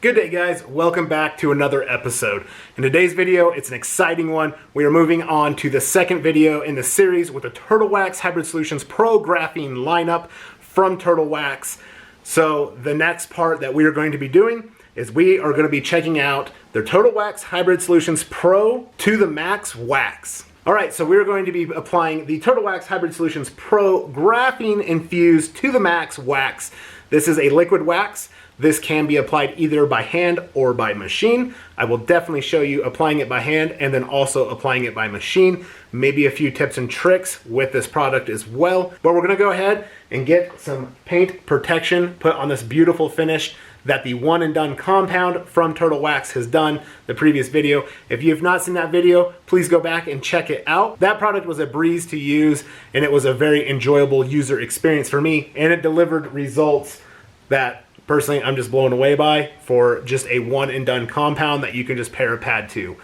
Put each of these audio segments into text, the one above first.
Good day, guys. Welcome back to another episode. In today's video, it's an exciting one. We are moving on to the second video in the series with the Turtle Wax Hybrid Solutions Pro Graphene lineup from Turtle Wax. So the next part that we are going to be doing is we are going to be checking out their Turtle Wax Hybrid Solutions Pro to the Max Wax. Alright, so we're going to be applying the Turtle Wax Hybrid Solutions Pro Graphene Infused to the Max Wax. This is a liquid wax. This can be applied either by hand or by machine. I will definitely show you applying it by hand and then also applying it by machine. Maybe a few tips and tricks with this product as well. But we're going to go ahead and get some paint protection put on this beautiful finish that the One and Done compound from Turtle Wax has done the previous video. If you have not seen that video, please go back and check it out. That product was a breeze to use and it was a very enjoyable user experience for me, and it delivered results that personally I'm just blown away by for just a One and Done compound that you can just pair a pad to.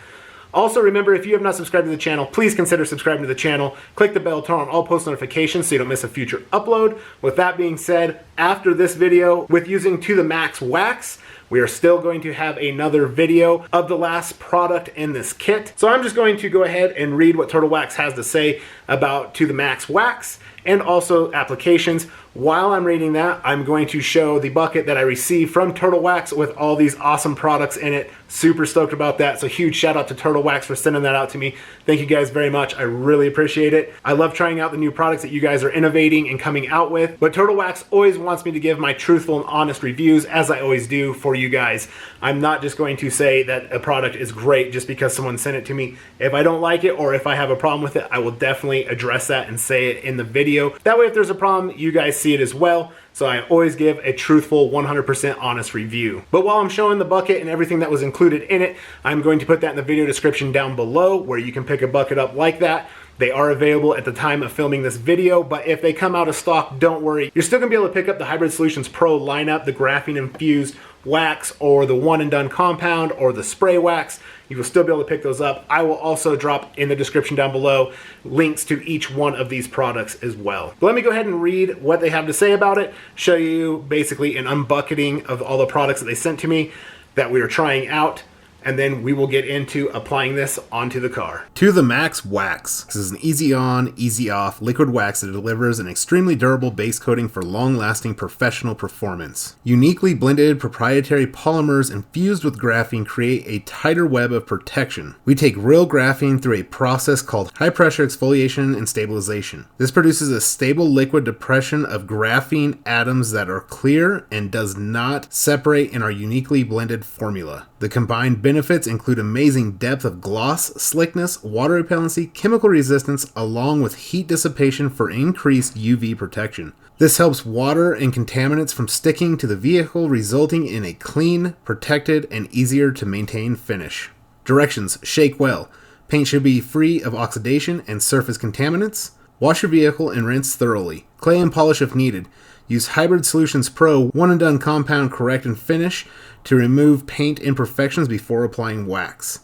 Also remember, if you have not subscribed to the channel, please consider subscribing to the channel. Click the bell, turn on all post notifications so you don't miss a future upload. With that being said, after this video with using To The Max Wax, we are still going to have another video of the last product in this kit. So I'm just going to go ahead and read what Turtle Wax has to say about To The Max Wax and also applications. While I'm reading that, I'm going to show the bucket that I received from Turtle Wax with all these awesome products in it. Super stoked about that. So huge shout out to Turtle Wax for sending that out to me. Thank you guys very much. I really appreciate it. I love trying out the new products that you guys are innovating and coming out with. But Turtle Wax always wants me to give my truthful and honest reviews, as I always do for you guys. I'm not just going to say that a product is great just because someone sent it to me. If I don't like it or if I have a problem with it, I will definitely address that and say it in the video. That way, if there's a problem, you guys see it as well. So I always give a truthful, 100% honest review. But while I'm showing the bucket and everything that was included in it, I'm going to put that in the video description down below where you can pick a bucket up like that. They are available at the time of filming this video, but if they come out of stock, don't worry. You're still gonna be able to pick up the Hybrid Solutions Pro lineup, the graphene infused wax or the One and Done compound or the spray wax. You will still be able to pick those up. I will also drop in the description down below links to each one of these products as well. But let me go ahead and read what they have to say about it, show you basically an unbucketing of all the products that they sent to me that we are trying out, and then we will get into applying this onto the car. To the Max Wax. This is an easy on, easy off liquid wax that delivers an extremely durable base coating for long-lasting professional performance. Uniquely blended proprietary polymers infused with graphene create a tighter web of protection. We take real graphene through a process called high-pressure exfoliation and stabilization. This produces a stable liquid depression of graphene atoms that are clear and does not separate in our uniquely blended formula. The combined benefits include amazing depth of gloss, slickness, water repellency, chemical resistance, along with heat dissipation for increased UV protection. This helps water and contaminants from sticking to the vehicle, resulting in a clean, protected, and easier to maintain finish. Directions: shake well. Paint should be free of oxidation and surface contaminants. Wash your vehicle and rinse thoroughly. Clay and polish if needed. Use Hybrid Solutions Pro One and Done Compound Correct and Finish to remove paint imperfections before applying wax.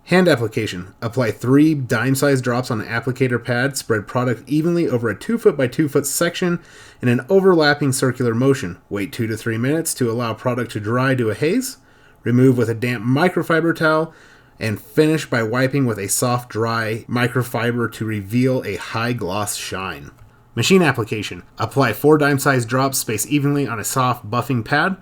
Hand application. Apply 3 dime-sized drops on an applicator pad. Spread product evenly over a 2 foot by 2 foot section in an overlapping circular motion. Wait 2 to 3 minutes to allow product to dry to a haze. Remove with a damp microfiber towel and finish by wiping with a soft, dry microfiber to reveal a high gloss shine. Machine application. Apply 4 dime-sized drops spaced evenly on a soft buffing pad.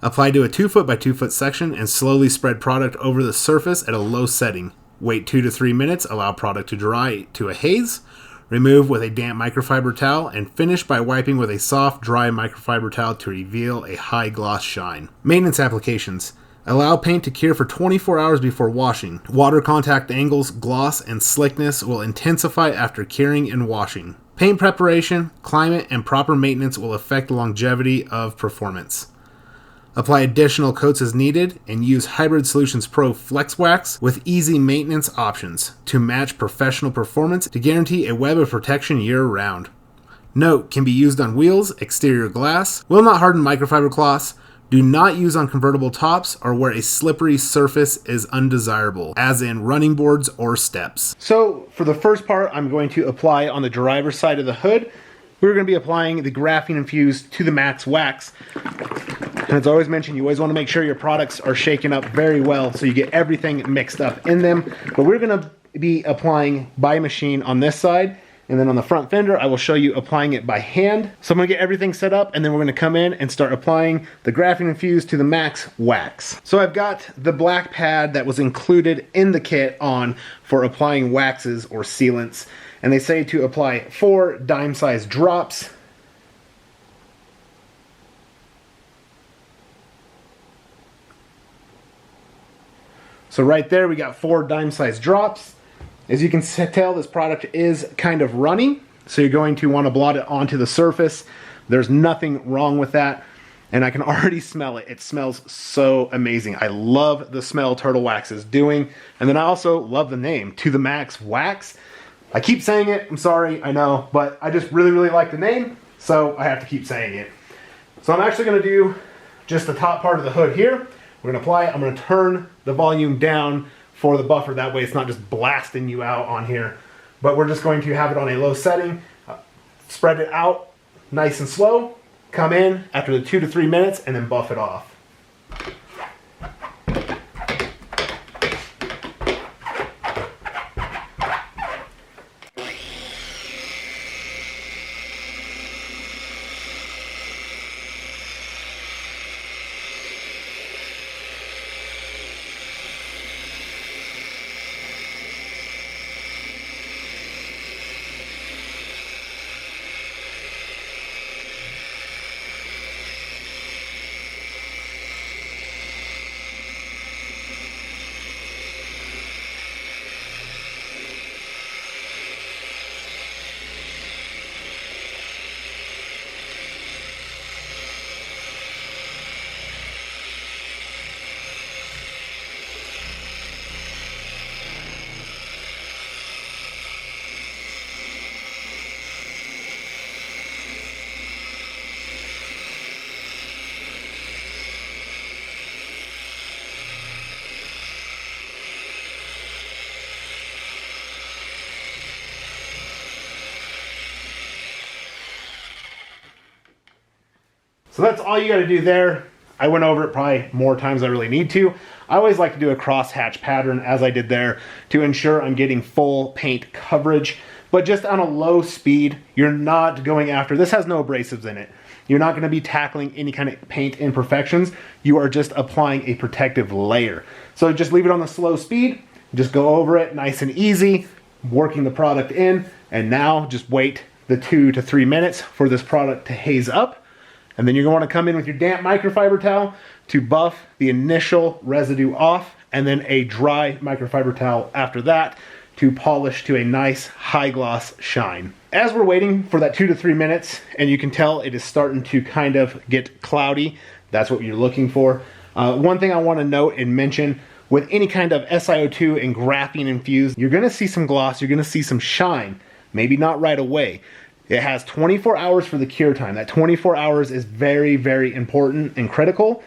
Apply to a 2 foot by 2 foot section and slowly spread product over the surface at a low setting. Wait 2 to 3 minutes, allow product to dry to a haze. Remove with a damp microfiber towel and finish by wiping with a soft, dry microfiber towel to reveal a high gloss shine. Maintenance applications. Allow paint to cure for 24 hours before washing. Water contact angles, gloss, and slickness will intensify after curing and washing. Paint preparation, climate, and proper maintenance will affect the longevity of performance. Apply additional coats as needed and use Hybrid Solutions Pro Flex Wax with easy maintenance options to match professional performance to guarantee a web of protection year-round. Note: can be used on wheels, exterior glass, will not harden microfiber cloths, do not use on convertible tops or where a slippery surface is undesirable, as in running boards or steps. So for the first part, I'm going to apply on the driver's side of the hood. We're going to be applying the graphene infused To The Max Wax. And as I always mention, you always want to make sure your products are shaken up very well so you get everything mixed up in them. But we're going to be applying by machine on this side, and then on the front fender I will show you applying it by hand. So I'm going to get everything set up, and then we're going to come in and start applying the graphene infused to the max wax. So I've got the black pad that was included in the kit on for applying waxes or sealants, and they say to apply 4 dime-sized drops. So right there we got 4 dime-sized drops. As you can tell, this product is kind of runny, so you're going to want to blot it onto the surface. There's nothing wrong with that, and I can already smell it. It smells so amazing. I love the smell Turtle Wax is doing, and then I also love the name, To The Max Wax. I keep saying it, I'm sorry, I know, but I just really, really like the name, so I have to keep saying it. So I'm actually going to do just the top part of the hood here. We're going to apply it. I'm going to turn the volume down for the buffer. That way it's not just blasting you out on here. But we're just going to have it on a low setting. Spread it out nice and slow. Come in after the 2 to 3 minutes and then buff it off. So that's all you got to do there. I went over it probably more times than I really need to. I always like to do a cross-hatch pattern as I did there to ensure I'm getting full paint coverage. But just on a low speed, you're not going after, this has no abrasives in it. You're not going to be tackling any kind of paint imperfections. You are just applying a protective layer. So just leave it on the slow speed, just go over it nice and easy, working the product in, and now just wait the 2 to 3 minutes for this product to haze up. And then you're going to want to come in with your damp microfiber towel to buff the initial residue off, and then a dry microfiber towel after that to polish to a nice high gloss shine. As we're waiting for that 2 to 3 minutes, and you can tell it is starting to kind of get cloudy, that's what you're looking for. One thing I want to note and mention, with any kind of SiO2 and graphene infused, you're going to see some gloss, you're going to see some shine, maybe not right away. It has 24 hours for the cure time. That 24 hours is very, very important and critical.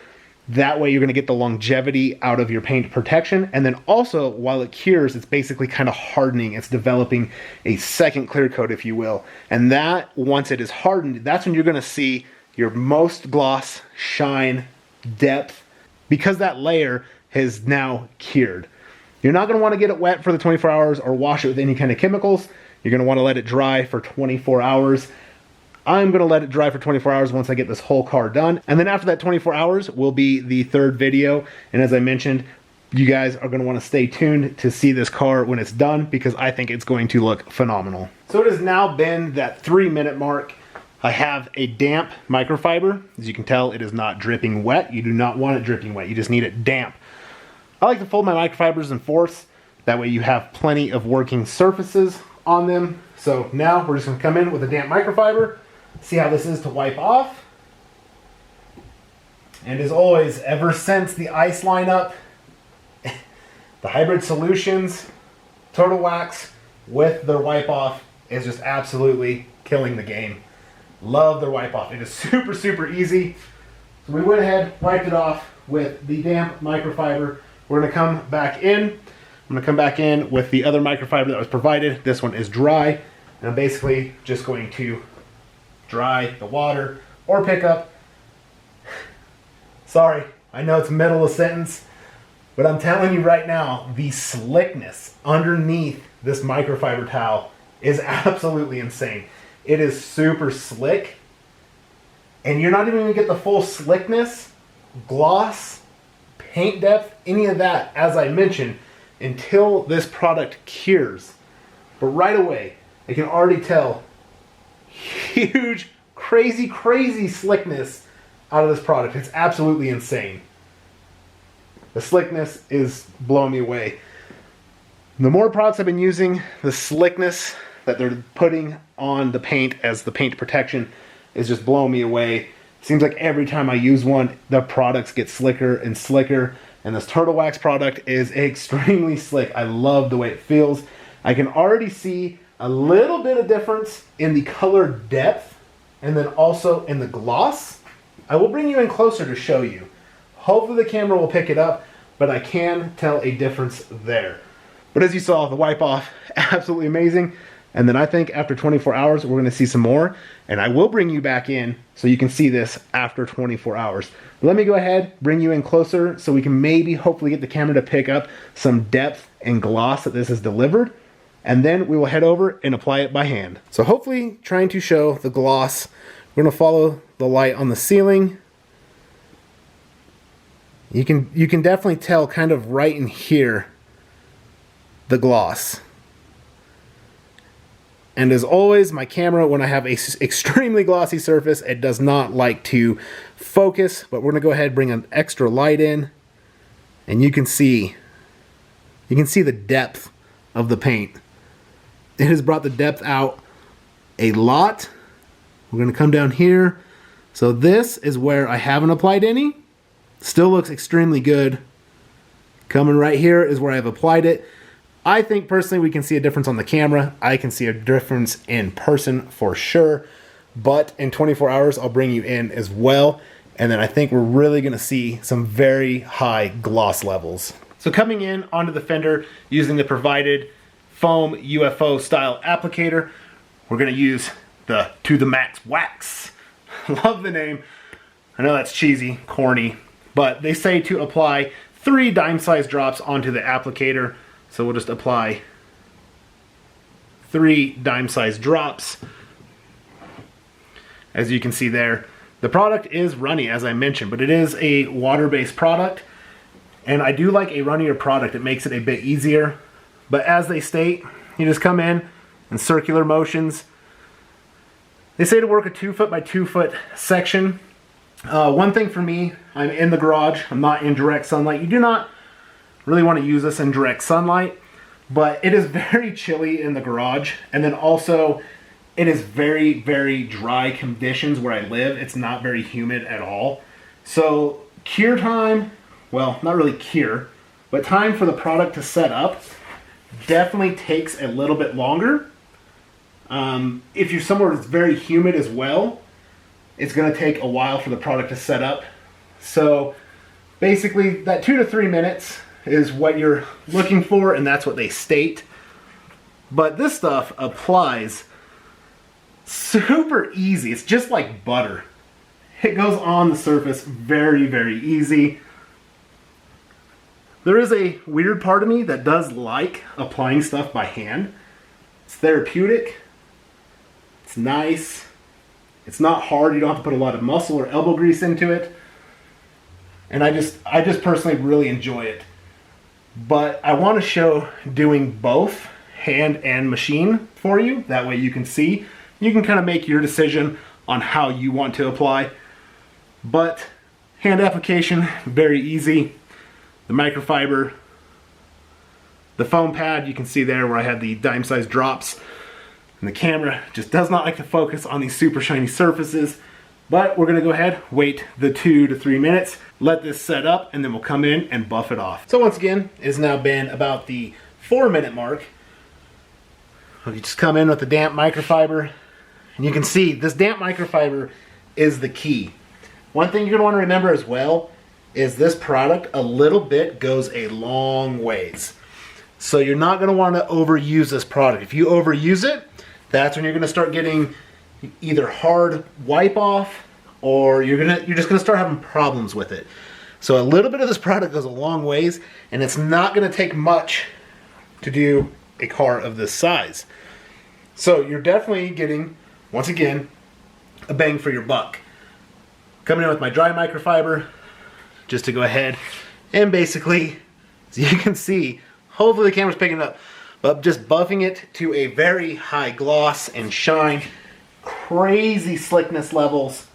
That way you're going to get the longevity out of your paint protection. And then also, while it cures, it's basically kind of hardening. It's developing a second clear coat, if you will. And that, once it is hardened, that's when you're going to see your most gloss, shine, depth, because that layer has now cured. You're not going to want to get it wet for the 24 hours or wash it with any kind of chemicals. You're going to want to let it dry for 24 hours. I'm going to let it dry for 24 hours once I get this whole car done. And then after that 24 hours will be the third video. And as I mentioned, you guys are going to want to stay tuned to see this car when it's done, because I think it's going to look phenomenal. So it has now been that 3-minute mark. I have a damp microfiber. As you can tell, it is not dripping wet. You do not want it dripping wet. You just need it damp. I like to fold my microfibers in fourths. That way you have plenty of working surfaces on them. So now we're just going to come in with a damp microfiber, see how this is to wipe off. And as always, ever since the ice lineup, the Hybrid Solutions Turtle Wax with their wipe off is just absolutely killing the game. Love their wipe off. It is super, super easy. So we went ahead, wiped it off with the damp microfiber. We're going to come back in. I'm going to come back in with the other microfiber that was provided. This one is dry, and I'm basically just going to dry the water or pick up Sorry, I know it's middle of sentence, but I'm telling you right now, the slickness underneath this microfiber towel is absolutely insane. It is super slick, and you're not even going to get the full slickness, gloss, paint depth, any of that, as I mentioned, until this product cures. But right away, I can already tell huge, crazy slickness out of this product. It's absolutely insane. The slickness is blowing me away. The more products I've been using, the slickness that they're putting on the paint as the paint protection is just blowing me away. Seems like every time I use one, the products get slicker and slicker. And this Turtle Wax product is extremely slick. I love the way it feels. I can already see a little bit of difference in the color depth and then also in the gloss. I will bring you in closer to show you. Hopefully the camera will pick it up, but I can tell a difference there. But as you saw, the wipe off, absolutely amazing. And then I think after 24 hours, we're gonna see some more, and I will bring you back in so you can see this after 24 hours. But let me go ahead, bring you in closer so we can maybe hopefully get the camera to pick up some depth and gloss that this has delivered. And then we will head over and apply it by hand. So hopefully trying to show the gloss. We're gonna follow the light on the ceiling. You can definitely tell kind of right in here the gloss. And as always, my camera, when I have a extremely glossy surface, it does not like to focus, but we're gonna go ahead and bring an extra light in, and you can see the depth of the paint. It has brought the depth out a lot. We're gonna come down here. So this is where I haven't applied any. Still looks extremely good. Coming right here is where I've applied it. I think personally we can see a difference on the camera. I can see a difference in person for sure. But in 24 hours, I'll bring you in as well. And then I think we're really gonna see some very high gloss levels. So coming in onto the fender using the provided foam UFO style applicator, we're gonna use the To The Max Wax. Love the name. I know that's cheesy, corny, but they say to apply 3 dime-sized drops onto the applicator. So we'll just apply 3 dime-sized drops. As you can see there, the product is runny, as I mentioned, but it is a water-based product. And I do like a runnier product. It makes it a bit easier. But as they state, you just come in circular motions. They say to work a 2 foot by 2 foot section. One thing for me, I'm in the garage. I'm not in direct sunlight. You do not really want to use this in direct sunlight, but it is very chilly in the garage. And then also, it is very, very dry conditions where I live. It's not very humid at all. So cure time, well, not really cure, but time for the product to set up definitely takes a little bit longer. If you're somewhere that's very humid as well, it's going to take a while for the product to set up. So basically that 2 to 3 minutes is what you're looking for, and that's what they state. But this stuff applies super easy. It's just like butter. It goes on the surface very, very easy. There is a weird part of me that does like applying stuff by hand. It's therapeutic. It's nice. It's not hard. You don't have to put a lot of muscle or elbow grease into it. And I just personally really enjoy it. But I want to show doing both hand and machine for you. That way you can see. You can kind of make your decision on how you want to apply. But hand application, very easy. The microfiber, the foam pad, you can see there where I had the dime-sized drops. And the camera just does not like to focus on these super shiny surfaces. But we're gonna go ahead, wait the 2 to 3 minutes, let this set up, and then we'll come in and buff it off. So once again, it's now been about the 4-minute mark. You just come in with the damp microfiber, and you can see this damp microfiber is the key. One thing you're gonna wanna remember as well is this product, a little bit goes a long ways. So you're not gonna wanna overuse this product. If you overuse it, that's when you're gonna start getting either hard wipe off or you're just gonna start having problems with it. So a little bit of this product goes a long ways, and it's not gonna take much to do a car of this size. So you're definitely getting, once again, a bang for your buck. Coming in with my dry microfiber, just to go ahead and basically, as you can see, hopefully the camera's picking it up, but just buffing it to a very high gloss and shine, crazy slickness levels,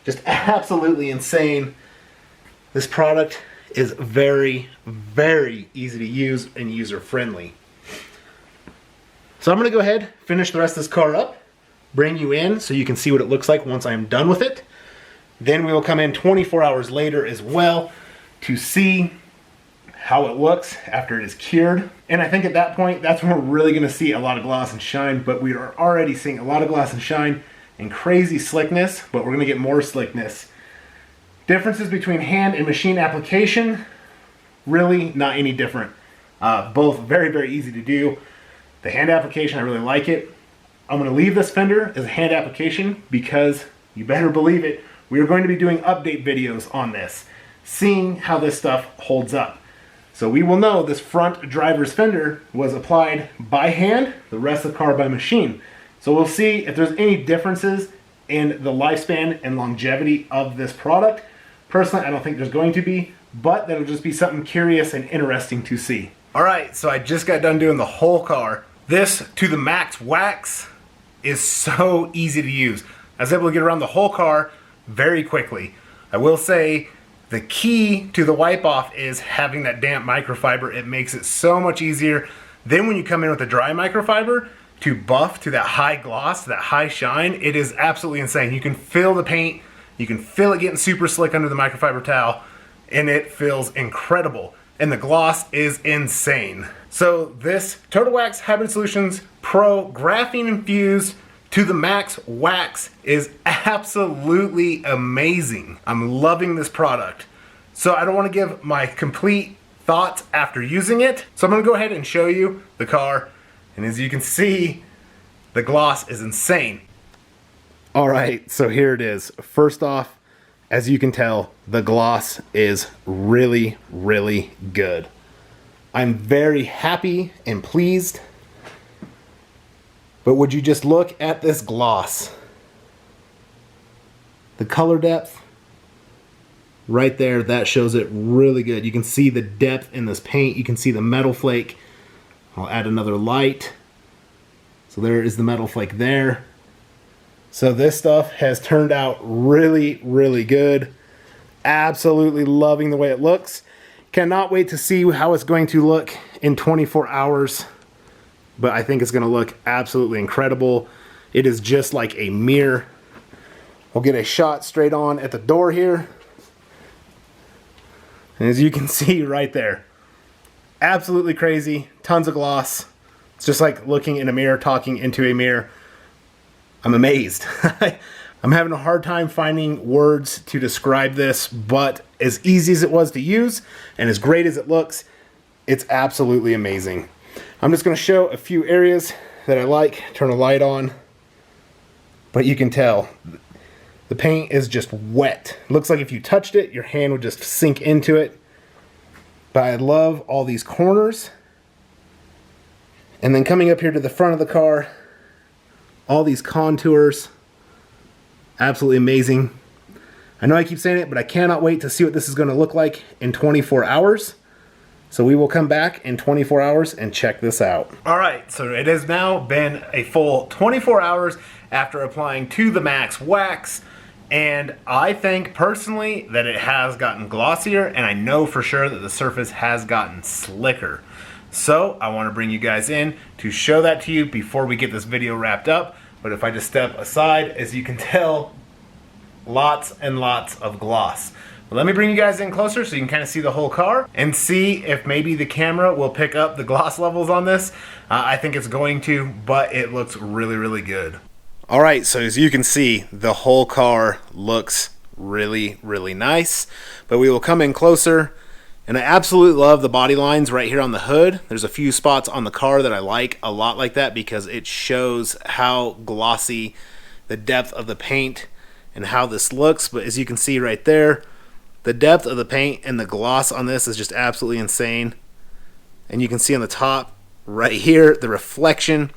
just absolutely insane. This product is very, very easy to use and user friendly. So I'm going to go ahead, finish the rest of this car up, bring you in so you can see what it looks like once I'm done with it. Then we will come in 24 hours later as well to see how it looks after it is cured. And I think at that point, that's when we're really going to see a lot of gloss and shine, but we are already seeing a lot of gloss and shine and crazy slickness, but we're going to get more slickness. Differences between hand and machine application, really not any different. Both very, very easy to do. The hand application, I really like it. I'm going to leave this fender as a hand application because you better believe it, we are going to be doing update videos on this, seeing how this stuff holds up. So we will know this front driver's fender was applied by hand, the rest of the car by machine. So we'll see if there's any differences in the lifespan and longevity of this product. Personally, I don't think there's going to be, but that'll just be something curious and interesting to see. All right, so I just got done doing the whole car. This to the max wax is so easy to use. I was able to get around the whole car very quickly. I will say the key to the wipe off is having that damp microfiber. It makes it so much easier. Then when you come in with the dry microfiber to buff to that high gloss, to that high shine, it is absolutely insane. You can feel the paint, you can feel it getting super slick under the microfiber towel, and it feels incredible. And the gloss is insane. So this Total Wax Hybrid Solutions Pro Graphene Infused to the Max Wax is absolutely amazing. I'm loving this product. So I don't want to give my complete thoughts after using it. So I'm going to go ahead and show you the car. And as you can see, the gloss is insane. All right, so here it is. First off, as you can tell, the gloss is really, really good. I'm very happy and pleased. But would you just look at this gloss? The color depth, right there, that shows it really good. You can see the depth in this paint. You can see the metal flake. I'll add another light. So there is the metal flake there. So this stuff has turned out really, really good. Absolutely loving the way it looks. Cannot wait to see how it's going to look in 24 hours. But I think it's going to look absolutely incredible. It is just like a mirror. We'll get a shot straight on at the door here. And as you can see right there, absolutely crazy. Tons of gloss. It's just like looking in a mirror, talking into a mirror. I'm amazed. I'm having a hard time finding words to describe this, but as easy as it was to use and as great as it looks, it's absolutely amazing. I'm just going to show a few areas that I like, turn a light on, but you can tell the paint is just wet. It looks like if you touched it, your hand would just sink into it. But I love all these corners. And then coming up here to the front of the car, all these contours, absolutely amazing. I know I keep saying it, but I cannot wait to see what this is going to look like in 24 hours. So we will come back in 24 hours and check this out. All right, so it has now been a full 24 hours after applying to the Max Wax, and I think personally that it has gotten glossier, and I know for sure that the surface has gotten slicker. So I want to bring you guys in to show that to you before we get this video wrapped up. But if I just step aside, as you can tell, lots and lots of gloss. Let me bring you guys in closer so you can kind of see the whole car and see if maybe the camera will pick up the gloss levels on this. I think it's going to, but it looks really, really good. All right, so as you can see, the whole car looks really, really nice, but we will come in closer. And I absolutely love the body lines right here on the hood. There's a few spots on the car that I like a lot like that because it shows how glossy the depth of the paint and how this looks, but as you can see right there, the depth of the paint and the gloss on this is just absolutely insane. And you can see on the top right here, the reflection.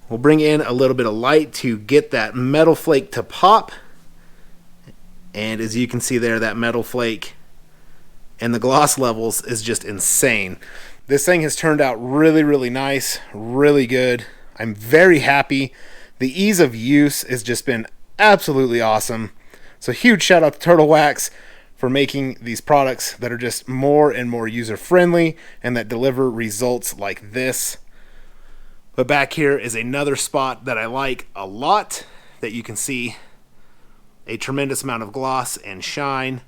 We'll bring in a little bit of light to get that metal flake to pop. And as you can see there, that metal flake and the gloss levels is just insane. This thing has turned out really, really nice, really good. I'm very happy. The ease of use has just been absolutely awesome. So huge shout out to Turtle Wax for making these products that are just more and more user friendly and that deliver results like this. But back here is another spot that I like a lot, that you can see a tremendous amount of gloss and shine.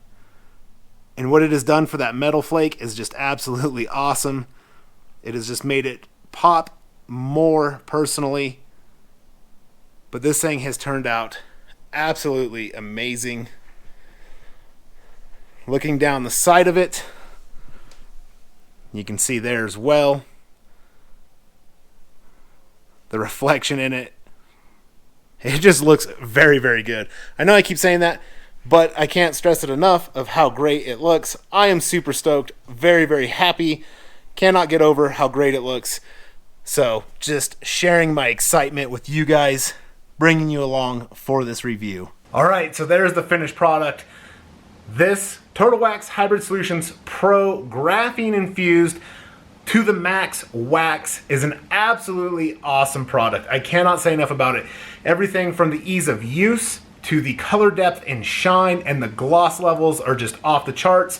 And what it has done for that metal flake is just absolutely awesome. It has just made it pop more personally. But this thing has turned out absolutely amazing. Looking down the side of it, you can see there as well the reflection in it. It just looks very, very good. I know I keep saying that, but I can't stress it enough of how great it looks. I am super stoked, very, very happy. Cannot get over how great it looks. So just sharing my excitement with you guys, bringing you along for this review. All right, so there's the finished product. This Turtle Wax Hybrid Solutions Pro graphene infused to the max wax is an absolutely awesome product. I cannot say enough about it. Everything from the ease of use to the color depth and shine and the gloss levels are just off the charts.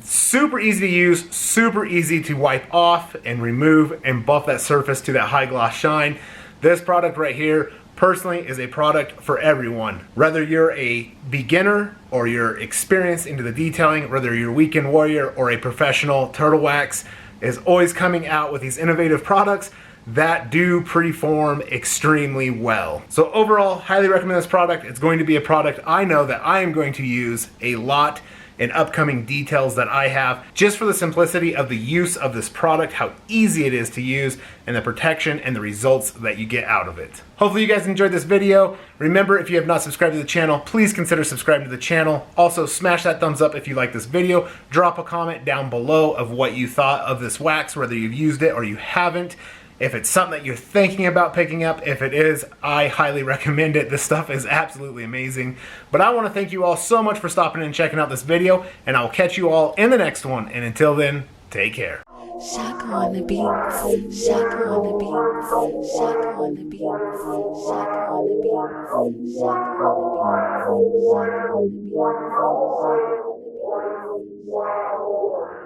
Super easy to use, super easy to wipe off and remove and buff that surface to that high gloss shine. This product right here personally is a product for everyone. Whether you're a beginner or you're experienced into the detailing, whether you're a weekend warrior or a professional, Turtle Wax is always coming out with these innovative products that do perform extremely well. So overall, highly recommend this product. It's going to be a product I know that I am going to use a lot in upcoming details that I have, just for the simplicity of the use of this product, how easy it is to use, and the protection and the results that you get out of it. Hopefully you guys enjoyed this video. Remember, if you have not subscribed to the channel, please consider subscribing to the channel. Also, smash that thumbs up if you like this video. Drop a comment down below of what you thought of this wax, whether you've used it or you haven't. If it's something that you're thinking about picking up, if it is, I highly recommend it. This stuff is absolutely amazing. But I want to thank you all so much for stopping and checking out this video, and I'll catch you all in the next one. And until then, take care. Shaka on the beats, Shaka on the beats, Shaka on the beats, Shaka on the beats, Shaka on the beats, Shaka on the beats, Shaka on the beats.